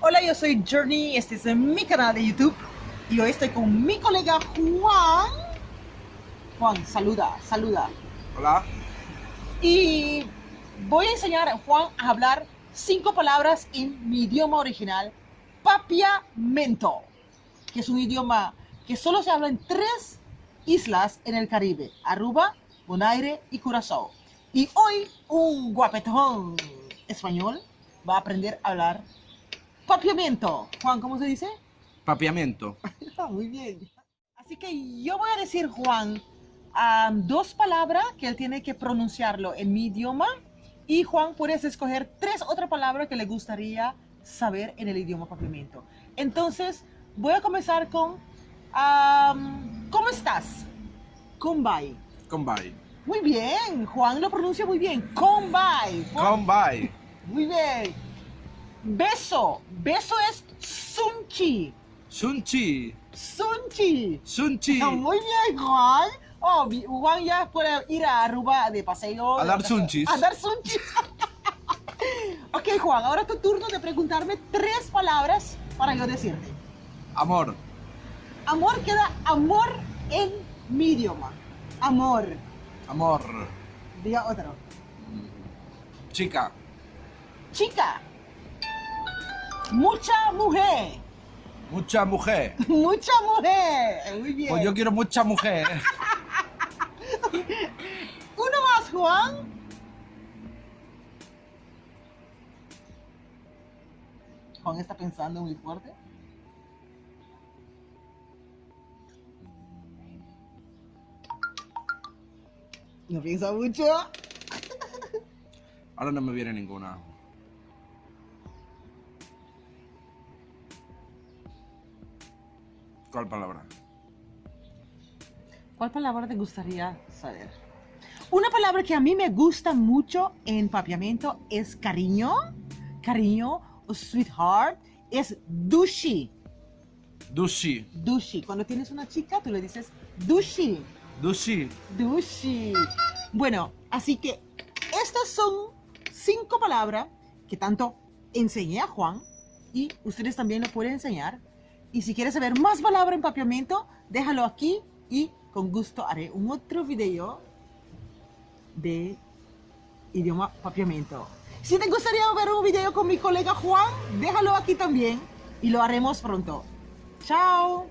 Hola, yo soy Journey, este es mi canal de YouTube y hoy estoy con mi colega Juan. Juan, saluda. Hola. Y voy a enseñar a Juan a hablar 5 palabras en mi idioma original, papiamento, que es un idioma que solo se habla en 3 islas en el Caribe: Aruba, Bonaire y Curazao. Y hoy un guapetón español va a aprender a hablar papiamento. Juan, ¿cómo se dice? Papiamento. Muy bien. Así que yo voy a decir, Juan, 2 palabras que él tiene que pronunciarlo en mi idioma. Y Juan, puedes escoger 3 otras palabras que le gustaría saber en el idioma papiamento. Entonces, voy a comenzar con ¿cómo estás? Combay. Combay. Muy bien, Juan lo pronuncia muy bien. Combay. Combay. Muy bien. Beso. Beso es sunchi. Sunchi. Sunchi. Sunchi. Muy bien, Juan. Oh, Juan ya puede ir a Aruba de paseo. A dar sunchis. A dar sunchis. Ok, Juan, ahora es tu turno de preguntarme 3 palabras para yo decirte. Amor. Amor queda amor en mi idioma. Amor. Amor. Diga otro. Chica. Chica. Mucha mujer. Mucha mujer. Mucha mujer. Muy bien. Pues yo quiero mucha mujer. Uno más, Juan. Juan está pensando muy fuerte. No piensa mucho. Ahora no me viene ninguna. ¿Cuál palabra? ¿Cuál palabra te gustaría saber? Una palabra que a mí me gusta mucho en papiamento es cariño. Cariño o sweetheart es dushi. Dushi. Dushi. Cuando tienes una chica, tú le dices dushi. Dushi. Dushi. Bueno, así que estas son 5 palabras que tanto enseñé a Juan y ustedes también lo pueden enseñar. Y si quieres saber más palabras en papiamento, déjalo aquí y con gusto haré un otro video de idioma papiamento. Si te gustaría ver un video con mi colega Juan, déjalo aquí también y lo haremos pronto. Chao.